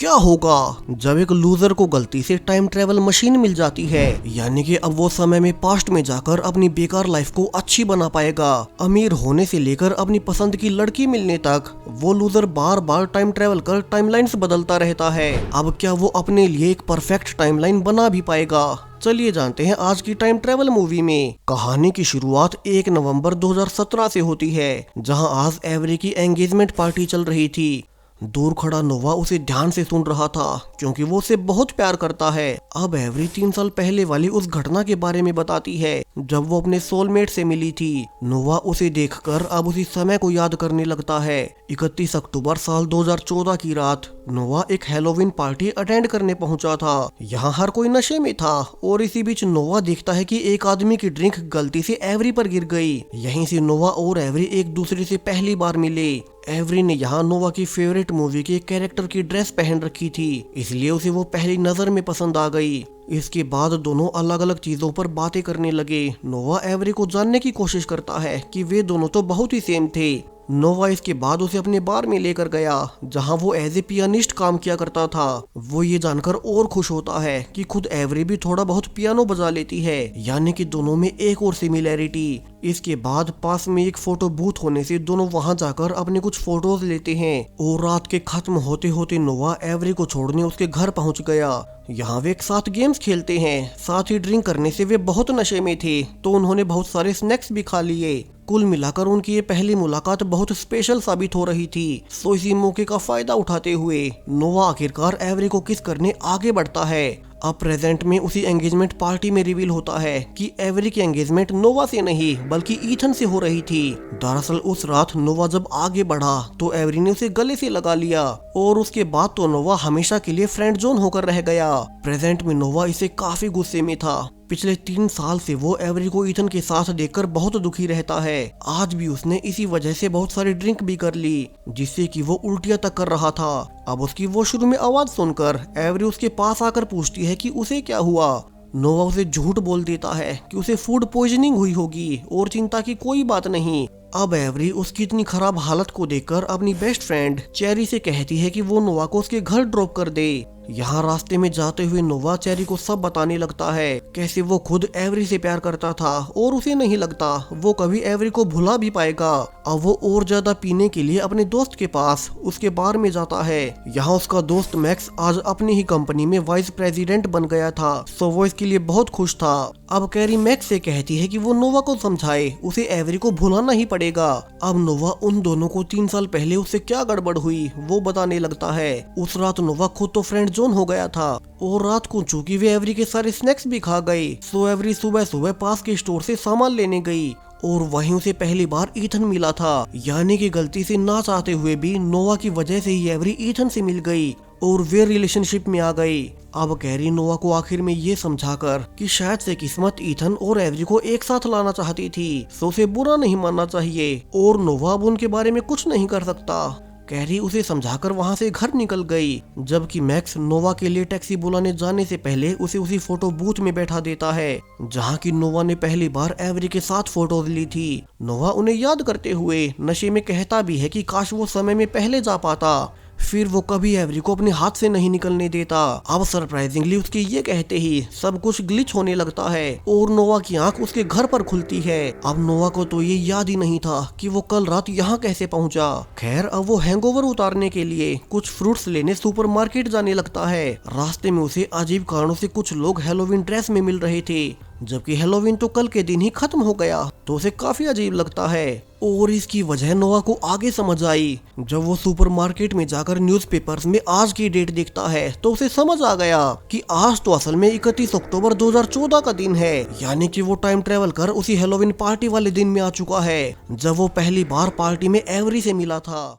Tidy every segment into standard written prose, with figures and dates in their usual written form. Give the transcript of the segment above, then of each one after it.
क्या होगा जब एक लूजर को गलती से टाइम ट्रेवल मशीन मिल जाती है। यानी कि अब वो समय में पास्ट में जाकर अपनी बेकार लाइफ को अच्छी बना पाएगा। अमीर होने से लेकर अपनी पसंद की लड़की मिलने तक वो लूजर बार बार टाइम ट्रेवल कर टाइमलाइंस बदलता रहता है। अब क्या वो अपने लिए एक परफेक्ट टाइमलाइन बना भी पाएगा? चलिए जानते हैं आज की टाइम ट्रेवल मूवी में। कहानी की शुरुआत 1 नवंबर 2017 से होती है, जहां आज एवरी की एंगेजमेंट पार्टी चल रही थी। दूर खड़ा नोवा उसे ध्यान से सुन रहा था क्योंकि वो उसे बहुत प्यार करता है। अब एवरी 3 साल पहले वाली उस घटना के बारे में बताती है जब वो अपने सोलमेट से मिली थी। नोवा उसे देखकर अब उसी समय को याद करने लगता है। 31 अक्टूबर साल 2014 की रात नोवा एक हैलोवीन पार्टी अटेंड करने पहुंचा था। यहाँ हर कोई नशे में था और इसी बीच नोवा देखता है कि एक आदमी की ड्रिंक गलती से एवरी पर गिर गई। यहीं से नोवा और एवरी एक दूसरे से पहली बार मिले। एवरी ने यहाँ नोवा की फेवरेट मूवी के कैरेक्टर की ड्रेस पहन रखी थी, इसलिए उसे वो पहली नजर में पसंद आ गई। इसके बाद दोनों अलग अलग चीजों पर बातें करने लगे। नोवा एवरी को जानने की कोशिश करता है कि वे दोनों तो बहुत ही सेम थे। नोवा इसके बाद उसे अपने बार में लेकर गया जहां वो एज ए पियानिस्ट काम किया करता था। वो ये जानकर और खुश होता है कि खुद एवरी भी थोड़ा बहुत पियानो बजा लेती है, यानी कि दोनों में एक और सिमिलैरिटी। इसके बाद पास में एक फोटो बूथ होने से दोनों वहां जाकर अपने कुछ फोटोज लेते हैं और रात के खत्म होते होते नोवा एवरी को छोड़ने उसके घर पहुंच गया। यहाँ वे एक साथ गेम्स खेलते हैं, साथ ही ड्रिंक करने से वे बहुत नशे में थे तो उन्होंने बहुत सारे स्नैक्स भी खा लिए। कुल मिलाकर उनकी ये पहली मुलाकात बहुत स्पेशल साबित हो रही थी। सो इसी मौके का फायदा उठाते हुए नोवा आखिरकार एवरी को किस करने आगे बढ़ता है। अब प्रेजेंट में उसी एंगेजमेंट पार्टी में रिवील होता है कि एवरी की एंगेजमेंट नोवा से नहीं बल्कि ईथन से हो रही थी। दरअसल उस रात नोवा जब आगे बढ़ा तो एवरी ने उसे गले से लगा लिया और उसके बाद तो नोवा हमेशा के लिए फ्रेंड जोन होकर रह गया। प्रेजेंट में नोवा इसे काफी गुस्से में था। पिछले 3 साल से वो एवरी को ईथन के साथ देखकर बहुत दुखी रहता है। आज भी उसने इसी वजह से बहुत सारी ड्रिंक भी कर ली जिससे कि वो उल्टियां तक कर रहा था। अब उसकी वॉशरूम में आवाज सुनकर एवरी उसके पास आकर पूछती है कि उसे क्या हुआ। नोवा उसे झूठ बोल देता है कि उसे फूड पॉइजनिंग हुई होगी और चिंता की कोई बात नहीं। अब एवरी उसकी इतनी खराब हालत को देखकर अपनी बेस्ट फ्रेंड चेरी से कहती है कि वो नोवा को उसके घर ड्रॉप कर दे। यहाँ रास्ते में जाते हुए नोवा चेरी को सब बताने लगता है कैसे वो खुद एवरी से प्यार करता था और उसे नहीं लगता वो कभी एवरी को भुला भी पाएगा। अब वो और ज्यादा पीने के लिए अपने दोस्त के पास उसके बार में जाता है। यहाँ उसका दोस्त मैक्स आज अपनी ही कंपनी में वाइस प्रेसिडेंट बन गया था, सो वो इसके लिए बहुत खुश था। अब कैरी मैक्स से कहती है कि वो नोवा को समझाए उसे एवरी को भुलाना ही पड़ेगा। अब नोवा उन दोनों को 3 साल पहले उससे क्या गड़बड़ हुई वो बताने लगता है। उस रात नोवा खुद तो फ्रेंड जोन हो गया था और रात को चूंकि वे एवरी के सारे स्नैक्स भी खा गई, सो एवरी सुबह सुबह पास के स्टोर से सामान लेने गई और वहीं उसे पहली बार ईथन मिला था। यानी कि गलती से ना चाहते हुए भी नोवा की वजह से ही एवरी ईथन से मिल गई और वे रिलेशनशिप में आ गई। अब कैरी नोवा को आखिर में ये समझाकर कि शायद से किस्मत ईथन और एवरी को एक साथ लाना चाहती थी, सो उसे बुरा नहीं मानना चाहिए और नोवा अब उनके बारे में कुछ नहीं कर सकता। कैरी उसे समझाकर वहां से घर निकल गई, जबकि मैक्स नोवा के लिए टैक्सी बुलाने जाने से पहले उसे उसी फोटो बूथ में बैठा देता है जहां की नोवा ने पहली बार एवरी के साथ फोटोज ली थी। नोवा उन्हें याद करते हुए नशे में कहता भी है कि काश वो समय में पहले जा पाता, फिर वो कभी एवरी को अपने हाथ से नहीं निकलने देता। अब सरप्राइजिंगली उसके ये कहते ही सब कुछ ग्लिच होने लगता है और नोवा की आंख उसके घर पर खुलती है। अब नोवा को तो ये याद ही नहीं था कि वो कल रात यहाँ कैसे पहुँचा। खैर अब वो हैंगओवर उतारने के लिए कुछ फ्रूट्स लेने सुपरमार्केट जाने लगता है। रास्ते में उसे अजीब कारणों से कुछ लोग हैलोवीन ड्रेस में मिल रहे थे, जबकि हैलोवीन तो कल के दिन ही खत्म हो गया, तो उसे काफी अजीब लगता है और इसकी वजह नोवा को आगे समझ आई। जब वो सुपरमार्केट में जाकर न्यूज़पेपर्स में आज की डेट देखता है तो उसे समझ आ गया कि आज तो असल में 31 अक्टूबर 2014 का दिन है, यानी कि वो टाइम ट्रेवल कर उसी हैलोवीन पार्टी वाले दिन में आ चुका है जब वो पहली बार पार्टी में एवरी से मिला था।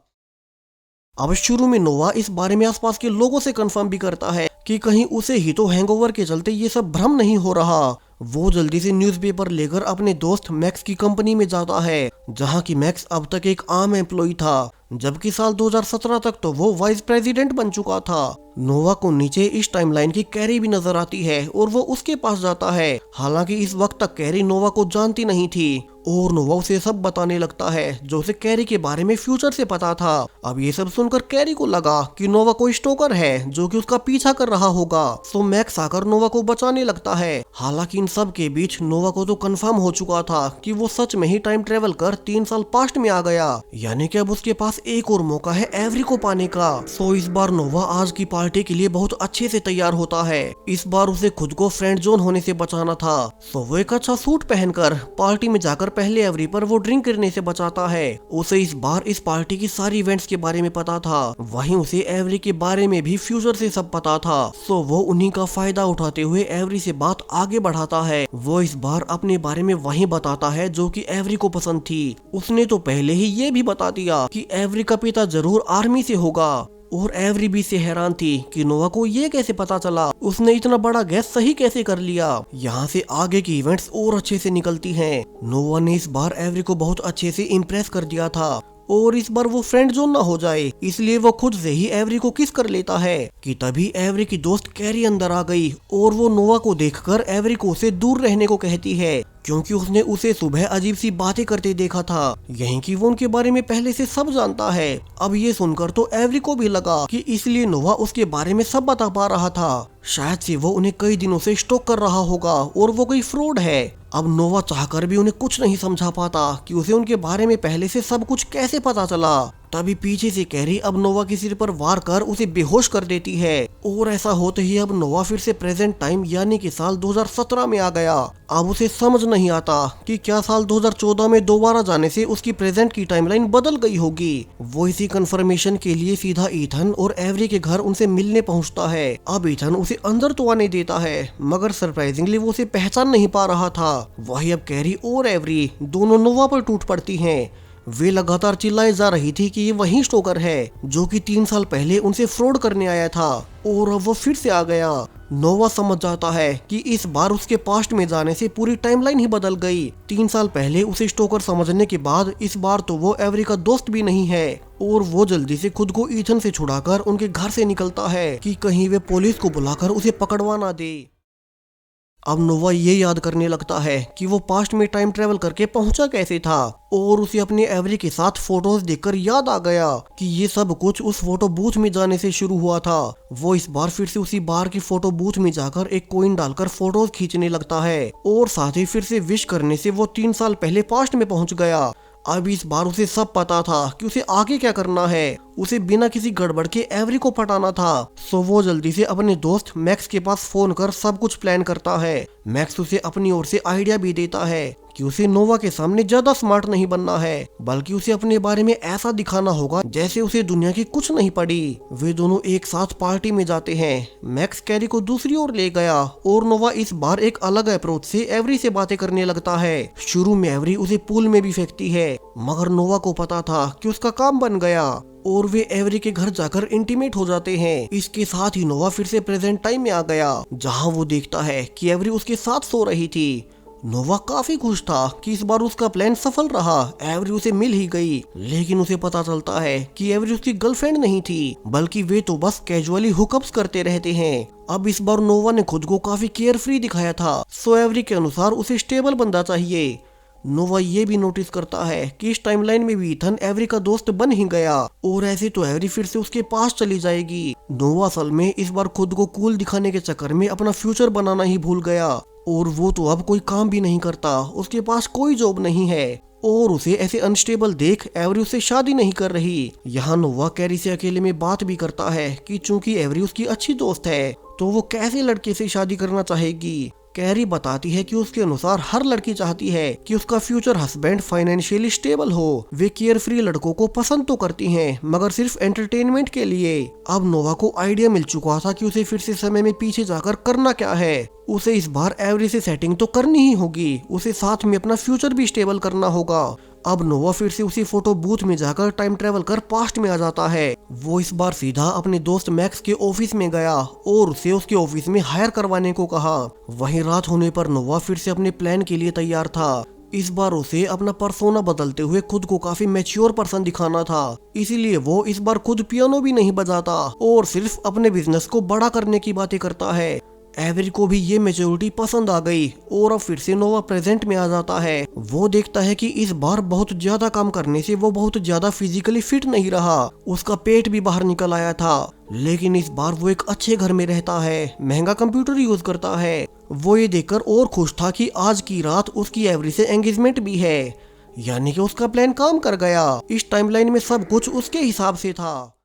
अब शुरू में नोवा इस बारे में आसपास के लोगों से कंफर्म भी करता है कि कहीं उसे ही तो हैंगओवर के चलते ये सब भ्रम नहीं हो रहा। वो जल्दी से न्यूज़पेपर लेकर अपने दोस्त मैक्स की कंपनी में जाता है जहां की मैक्स अब तक एक आम एम्प्लॉय था, जबकि साल 2017 तक तो वो वाइस प्रेसिडेंट बन चुका था। नोवा को नीचे इस टाइमलाइन की कैरी भी नजर आती है और वो उसके पास जाता है। हालांकि इस वक्त तक कैरी नोवा को जानती नहीं थी और नोवा उसे सब बताने लगता है जो उसे कैरी के बारे में फ्यूचर से पता था। अब ये सब सुनकर कैरी को लगा कि नोवा कोई स्टोकर है जो कि उसका पीछा कर रहा होगा। सो मैक्स आकर नोवा को बचाने लगता है। हालांकि इन सब के बीच नोवा को तो कंफर्म हो चुका था कि वो सच में ही टाइम ट्रेवल कर 3 साल पास्ट में आ गया, यानी कि अब उसके पास एक और मौका है एवरी को पाने का। सो इस बार नोवा आज की पार्टी के लिए बहुत अच्छे से तैयार होता है। इस बार उसे खुद को फ्रेंड जोन होने से बचाना था। सो वो एक अच्छा सूट पहनकर पार्टी में जाकर पहले एवरी पर वो ड्रिंक करने से बचाता है। उसे इस बार इस पार्टी की सारी इवेंट्स के बारे में पता था, वहीं उसे एवरी के बारे में भी फ्यूचर से सब पता था। सो वो उन्हीं का फायदा उठाते हुए एवरी से बात आगे बढ़ाता है। वो इस बार अपने बारे में वही बताता है जो कि एवरी को पसंद थी। उसने तो पहले ही ये भी बता दिया कि एवरी का पिता जरूर आर्मी से होगा और एवरी भी से हैरान थी कि नोवा को ये कैसे पता चला, उसने इतना बड़ा गैस सही कैसे कर लिया। यहाँ से आगे की इवेंट्स और अच्छे से निकलती हैं। नोवा ने इस बार एवरी को बहुत अच्छे से इम्प्रेस कर दिया था और इस बार वो फ्रेंड जोन ना हो जाए इसलिए वो खुद से ही एवरी को किस कर लेता है कि तभी एवरी की दोस्त कैरी अंदर आ गई और वो नोवा को देखकर एवरी को उसे दूर रहने को कहती है क्योंकि उसने उसे सुबह अजीब सी बातें करते देखा था। यहीं कि वो उनके बारे में पहले से सब जानता है। अब ये सुनकर तो एवरी को भी लगा कि इसलिए नोवा उसके बारे में सब बता पा रहा था। शायद से वो उन्हें कई दिनों से स्टॉक कर रहा होगा और वो कोई फ्रॉड है। अब नोवा चाहकर भी उन्हें कुछ नहीं समझा पाता कि उसे उनके बारे में पहले से सब कुछ कैसे पता चला। तभी पीछे से कैरी अब नोवा के सिर पर वार कर उसे बेहोश कर देती है और ऐसा होते ही अब नोवा फिर से प्रेजेंट टाइम यानी कि साल 2017 में आ गया। अब उसे समझ नहीं आता कि क्या साल 2014 में दोबारा जाने से उसकी प्रेजेंट की टाइमलाइन बदल गई होगी। वो इसी कंफर्मेशन के लिए सीधा ईथन और एवरी के घर उनसे मिलने पहुंचता है। अब ईथन उसे अंदर तो आने देता है मगर सरप्राइजिंगली वो उसे पहचान नहीं पा रहा था। वही अब कैरी और एवरी दोनों नोवा पर टूट पड़ती हैं। वे लगातार चिल्लाए जा रही थी कि ये वही स्टोकर है जो कि 3 साल पहले उनसे फ्रॉड करने आया था और अब वो फिर से आ गया। नोवा समझ जाता है कि इस बार उसके पास्ट में जाने से पूरी टाइमलाइन ही बदल गई। 3 साल पहले उसे स्टोकर समझने के बाद इस बार तो वो एवरी का दोस्त भी नहीं है और वो जल्दी से खुद को ईथन से छुड़ाकर उनके घर से निकलता है कि कहीं वे पुलिस को बुलाकर उसे पकड़वा ना दे। अब नोवा ये याद करने लगता है कि वो पास्ट में टाइम ट्रेवल करके पहुंचा कैसे था और उसे अपने एवरी के साथ फोटोज देखकर याद आ गया कि ये सब कुछ उस फोटो बूथ में जाने से शुरू हुआ था। वो इस बार फिर से उसी बार की फोटो बूथ में जाकर एक कॉइन डालकर फोटोज खींचने लगता है और साथ ही फिर से विश करने से वो 3 साल पहले पास्ट में पहुंच गया। अब इस बार उसे सब पता था कि उसे आगे क्या करना है। उसे बिना किसी गड़बड़ के एवरी को पटाना था। सो वो जल्दी से अपने दोस्त मैक्स के पास फोन कर सब कुछ प्लान करता है। मैक्स उसे अपनी ओर से आइडिया भी देता है कि उसे नोवा के सामने ज्यादा स्मार्ट नहीं बनना है बल्कि उसे अपने बारे में ऐसा दिखाना होगा जैसे उसे दुनिया की कुछ नहीं पड़ी। वे दोनों एक साथ पार्टी में जाते हैं। मैक्स कैरी को दूसरी ओर ले गया और नोवा इस बार एक अलग अप्रोच से एवरी से बातें करने लगता है। शुरू में एवरी उसे पूल में भी फेंकती है मगर नोवा को पता था कि उसका काम बन गया और वे एवरी के घर जाकर इंटीमेट हो जाते हैं। इसके साथ ही नोवा फिर से प्रेजेंट टाइम में आ गया जहां वो देखता है कि एवरी उसके साथ सो रही थी। नोवा काफी खुश था कि इस बार उसका प्लान सफल रहा। एवरी उसे मिल ही गई लेकिन उसे पता चलता है कि एवरी उसकी गर्लफ्रेंड नहीं थी बल्कि वे तो बस कैजुअली हुकअप्स करते रहते हैं। अब इस बार नोवा ने खुद को काफी केयरफ्री दिखाया था। सो एवरी के अनुसार उसे स्टेबल बंदा चाहिए। नोवा ये भी नोटिस करता है कि इस टाइमलाइन में भी ईथन एवरी का दोस्त बन ही गया और ऐसे तो एवरी फिर से उसके पास चली जाएगी। नोवा असल में इस बार खुद को कूल दिखाने के चक्कर में अपना फ्यूचर बनाना ही भूल गया और वो तो अब कोई काम भी नहीं करता, उसके पास कोई जॉब नहीं है और उसे ऐसे अनस्टेबल देख एवरी उससे शादी नहीं कर रही। यहाँ नोवा कैरी से अकेले में बात भी करता है कि चूंकि एवरी उसकी अच्छी दोस्त है तो वो कैसे लड़के से शादी करना चाहेगी। कैरी बताती है कि उसके अनुसार हर लड़की चाहती है कि उसका फ्यूचर हस्बैंड फाइनेंशियली स्टेबल हो। वे केयर फ्री लड़कों को पसंद तो करती हैं मगर सिर्फ एंटरटेनमेंट के लिए। अब नोवा को आइडिया मिल चुका था कि उसे फिर से समय में पीछे जाकर करना क्या है। उसे इस बार एवरी से सेटिंग तो करनी ही होगी, उसे साथ में अपना फ्यूचर भी स्टेबल करना होगा। अब नोवा फिर से उसी फोटो बूथ में जाकर टाइम ट्रेवल कर पास्ट में आ जाता है। वो इस बार सीधा अपने दोस्त मैक्स के ऑफिस में गया और उसे उसके ऑफिस में हायर करवाने को कहा। वहीं रात होने पर नोवा फिर से अपने प्लान के लिए तैयार था। इस बार उसे अपना पर्सोना बदलते हुए खुद को काफी मैच्योर पर्सन दिखाना था, इसीलिए वो इस बार खुद पियानो भी नहीं बजाता और सिर्फ अपने बिजनेस को बड़ा करने की बातें करता है। एवरी को भी ये मेच्योरिटी पसंद आ गई और अब फिर से नोवा प्रेजेंट में आ जाता है। वो देखता है कि इस बार बहुत ज्यादा काम करने से वो बहुत ज्यादा फिजिकली फिट नहीं रहा, उसका पेट भी बाहर निकल आया था। लेकिन इस बार वो एक अच्छे घर में रहता है, महंगा कंप्यूटर यूज करता है। वो ये देखकर और खुश था कि आज की रात उसकी एवरी से एंगेजमेंट भी है, यानी कि उसका प्लान काम कर गया। इस टाइमलाइन में सब कुछ उसके हिसाब से था।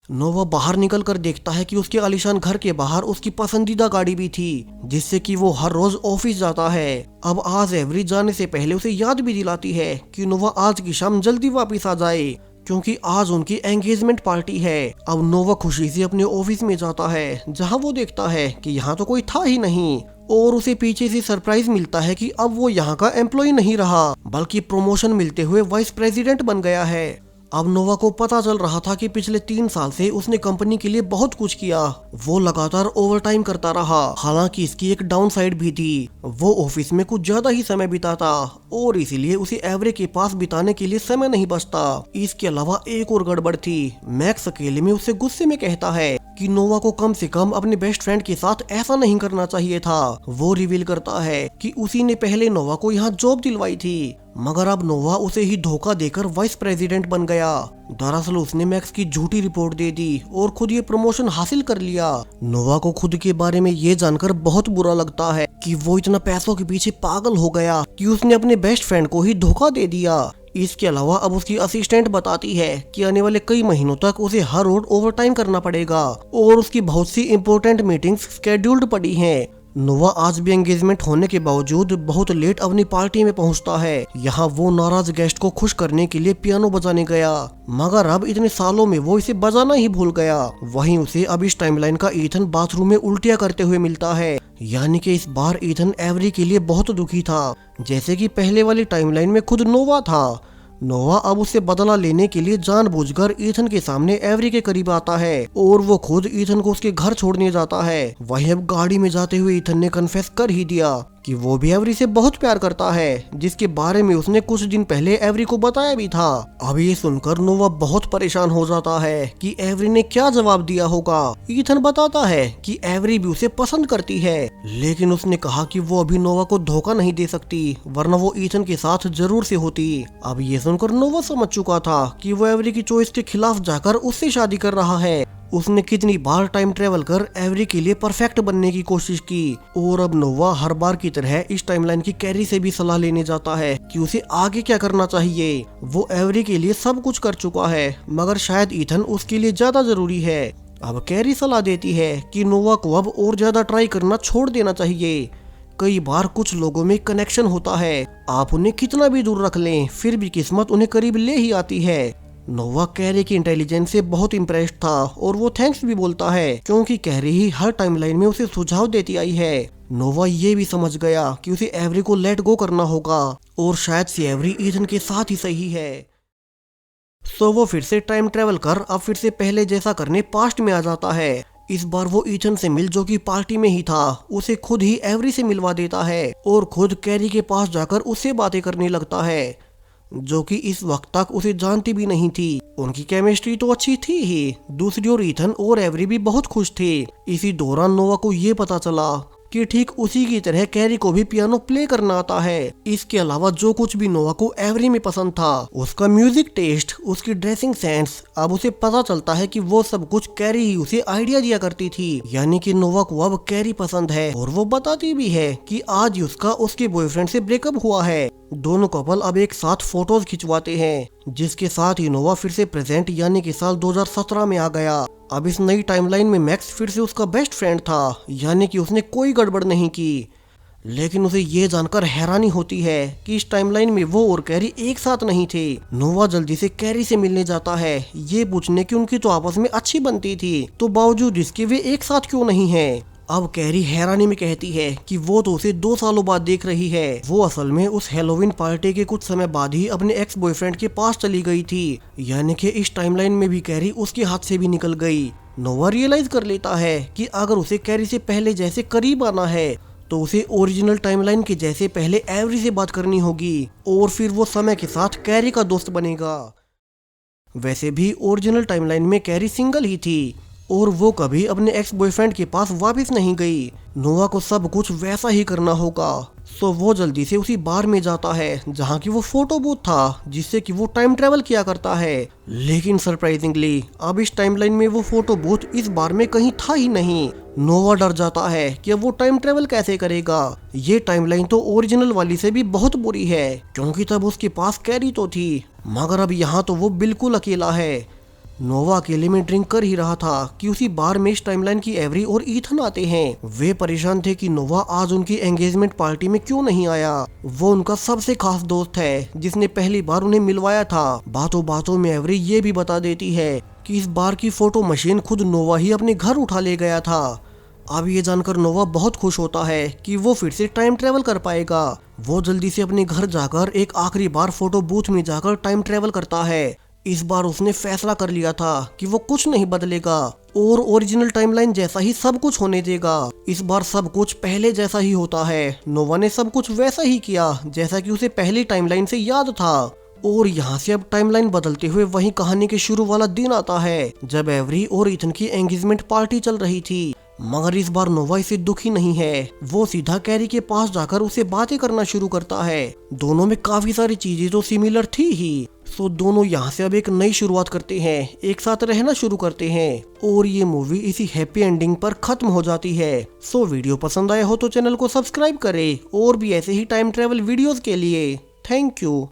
नोवा बाहर निकल कर देखता है कि उसके आलीशान घर के बाहर उसकी पसंदीदा गाड़ी भी थी, जिससे कि वो हर रोज ऑफिस जाता है। अब आज एवरी जाने से पहले उसे याद भी दिलाती है कि नोवा आज की शाम जल्दी वापस आ जाए, क्योंकि आज उनकी एंगेजमेंट पार्टी है। अब नोवा खुशी से अपने ऑफिस में जाता है, जहां वो देखता है कि यहाँ तो कोई था ही नहीं और उसे पीछे से सरप्राइज मिलता है कि अब वो यहाँ का एम्प्लॉय नहीं रहा, बल्कि प्रमोशन मिलते हुए वाइस प्रेसिडेंट बन गया है। अब नोवा को पता चल रहा था कि पिछले 3 साल से उसने कंपनी के लिए बहुत कुछ किया। वो लगातार ओवरटाइम करता रहा, हालांकि इसकी एक डाउन साइड भी थी। वो ऑफिस में कुछ ज्यादा ही समय बिताता और इसीलिए उसे एवरे के पास बिताने के लिए समय नहीं बचता। इसके अलावा एक और गड़बड़ थी। मैक्स अकेले में उससे गुस्से में कहता है कि नोवा को कम से कम अपने बेस्ट फ्रेंड के साथ ऐसा नहीं करना चाहिए था। वो रिवील करता है कि उसी ने पहले नोवा को यहाँ जॉब दिलवाई थी, मगर अब नोवा उसे ही धोखा देकर वाइस प्रेसिडेंट बन गया। दरअसल उसने मैक्स की झूठी रिपोर्ट दे दी और खुद ये प्रमोशन हासिल कर लिया। नोवा को खुद के बारे में ये जानकर बहुत बुरा लगता है कि वो इतना पैसों के पीछे पागल हो गया कि उसने अपने बेस्ट फ्रेंड को ही धोखा दे दिया। इसके अलावा अब उसकी असिस्टेंट बताती है कि आने वाले कई महीनों तक उसे हर रोज ओवरटाइम करना पड़ेगा और उसकी बहुत सी इंपॉर्टेंट मीटिंग्स स्केड्यूल्ड पड़ी हैं। नोवा आज भी एंगेजमेंट होने के बावजूद बहुत लेट अपनी पार्टी में पहुंचता है। यहाँ वो नाराज गेस्ट को खुश करने के लिए पियानो बजाने गया, मगर अब इतने सालों में वो इसे बजाना ही भूल गया। वहीं उसे अब इस टाइमलाइन का ईथन बाथरूम में उल्टियां करते हुए मिलता है, यानी कि इस बार ईथन एवरी के लिए बहुत दुखी था, जैसे कि पहले वाली टाइमलाइन में खुद नोवा था। नोवा अब उसे बदला लेने के लिए जानबूझकर ईथन के सामने एवरी के करीब आता है और वो खुद ईथन को उसके घर छोड़ने जाता है। वहीं अब गाड़ी में जाते हुए ईथन ने कन्फेस कर ही दिया कि वो भी एवरी से बहुत प्यार करता है, जिसके बारे में उसने कुछ दिन पहले एवरी को बताया भी था। अब ये सुनकर नोवा बहुत परेशान हो जाता है कि एवरी ने क्या जवाब दिया होगा। ईथन बताता है कि एवरी भी उसे पसंद करती है, लेकिन उसने कहा कि वो अभी नोवा को धोखा नहीं दे सकती, वरना वो ईथन के साथ जरूर से होती। अब ये सुनकर नोवा समझ चुका था कि वो एवरी की चॉइस के खिलाफ जाकर उससे शादी कर रहा है। उसने कितनी बार टाइम ट्रेवल कर एवरी के लिए परफेक्ट बनने की कोशिश की और अब नोवा हर बार की तरह इस टाइमलाइन की कैरी से भी सलाह लेने जाता है कि उसे आगे क्या करना चाहिए। वो एवरी के लिए सब कुछ कर चुका है, मगर शायद ईथन उसके लिए ज्यादा जरूरी है। अब कैरी सलाह देती है कि नोवा को अब और ज्यादा ट्राई करना छोड़ देना चाहिए। कई बार कुछ लोगों में कनेक्शन होता है, आप उन्हें कितना भी दूर रख लें फिर भी किस्मत उन्हें करीब ले ही आती है। नोवा कैरी की इंटेलिजेंस से बहुत इम्प्रेस्ड था और वो थैंक्स भी बोलता है, क्योंकि कैरी ही हर टाइमलाइन में उसे सुझाव देती आई है। नोवा ये भी समझ गया कि उसे एवरी को लेट गो करना होगा और शायद से एवरी ईथन के साथ ही सही है। सो वो फिर से टाइम ट्रेवल कर अब फिर से पहले जैसा करने पास्ट में आ जाता है। इस बार वो ईथन से मिल जो कि पार्टी में ही था, उसे खुद ही एवरी से मिलवा देता है और खुद कैरी के पास जाकर उससे बातें करने लगता है, जो कि इस वक्त तक उसे जानती भी नहीं थी। उनकी केमिस्ट्री तो अच्छी थी ही, दूसरी ओर ईथन और एवरी भी बहुत खुश थे। इसी दौरान नोवा को ये पता चला कि ठीक उसी की तरह कैरी को भी पियानो प्ले करना आता है। इसके अलावा जो कुछ भी नोवा को एवरी में पसंद था, उसका म्यूजिक टेस्ट, उसकी ड्रेसिंग सेंस, अब उसे पता चलता है कि वो सब कुछ कैरी ही उसे आइडिया दिया करती थी। यानी कि नोवा को अब कैरी पसंद है और वो बताती भी है कि आज ही उसका उसके बॉयफ्रेंड से ब्रेकअप हुआ है। दोनों कपल अब एक साथ फोटोज खिंचवाते हैं, जिसके साथ ही नोवा फिर से प्रेजेंट यानी कि साल 2017 में आ गया। अब इस नई टाइमलाइन में मैक्स फिर से उसका बेस्ट फ्रेंड था, यानी कि उसने कोई गड़बड़ नहीं की। लेकिन उसे ये जानकर हैरानी होती है कि इस टाइमलाइन में वो और कैरी एक साथ नहीं थे। नोवा जल्दी से कैरी से मिलने जाता है, ये पूछने की उनकी तो आपस में अच्छी बनती थी, तो बावजूद इसके वे एक साथ क्यों नहीं है। अब कैरी हैरानी में कहती है कि वो तो उसे 2 सालों बाद देख रही है। वो असल में उस हेलोवीन पार्टी के कुछ समय बाद ही अपने एक्स बॉयफ्रेंड के पास चली गई थी, यानी कि इस टाइमलाइन में भी कैरी उसके हाथ से भी निकल गई। नोवा रियलाइज कर लेता है कि अगर उसे कैरी से पहले जैसे करीब आना है तो उसे ओरिजिनल टाइमलाइन के जैसे पहले एवरी से बात करनी होगी और फिर वो समय के साथ कैरी का दोस्त बनेगा। वैसे भी ओरिजिनल टाइमलाइन में कैरी सिंगल ही थी और वो कभी अपने एक्स बॉयफ्रेंड के पास वापस नहीं गई। नोवा को सब कुछ वैसा ही करना होगा, सो वो जल्दी से उसी बार में जाता है जहाँ की वो फोटो बूथ था जिससे कि वो टाइम ट्रेवल किया करता है। लेकिन सरप्राइजिंगली अब इस टाइमलाइन में वो फोटो बूथ इस बार में कहीं था ही नहीं। नोवा डर जाता है कि अब वो टाइम ट्रेवल कैसे करेगा। ये टाइमलाइन तो ओरिजिनल वाली से भी बहुत बुरी है क्योंकि तब उसके पास कैरी तो थी, मगर अब यहाँ तो वो बिल्कुल अकेला है। नोवा अकेले में ड्रिंक कर ही रहा था कि उसी बार में इस टाइमलाइन की एवरी और ईथन आते हैं। वे परेशान थे कि नोवा आज उनकी एंगेजमेंट पार्टी में क्यों नहीं आया। वो उनका सबसे खास दोस्त है जिसने पहली बार उन्हें मिलवाया था। बातों बातों में एवरी ये भी बता देती है कि इस बार की फोटो मशीन खुद नोवा ही अपने घर उठा ले गया था। अब ये जानकर नोवा बहुत खुश होता है कि वो फिर से टाइम ट्रेवल कर पाएगा। वो जल्दी से अपने घर जाकर एक आखिरी बार फोटो बूथ में जाकर टाइम ट्रेवल करता है। इस बार उसने फैसला कर लिया था कि वो कुछ नहीं बदलेगा और ओरिजिनल टाइमलाइन जैसा ही सब कुछ होने देगा। इस बार सब कुछ पहले जैसा ही होता है। नोवा ने सब कुछ वैसा ही किया जैसा कि उसे पहली टाइमलाइन से याद था और यहाँ से अब टाइमलाइन बदलते हुए वही कहानी के शुरू वाला दिन आता है जब एवरी और इथन की एंगेजमेंट पार्टी चल रही थी। मगर इस बार नोवा इसे दुखी नहीं है। वो सीधा कैरी के पास जाकर उसे बातें करना शुरू करता है। दोनों में काफी सारी चीजें तो सिमिलर थी ही, सो दोनों यहाँ से अब एक नई शुरुआत करते हैं, एक साथ रहना शुरू करते हैं और ये मूवी इसी हैप्पी एंडिंग पर खत्म हो जाती है। सो वीडियो पसंद आया हो तो चैनल को सब्सक्राइब करें और भी ऐसे ही टाइम ट्रेवल वीडियोस के लिए। Thank you.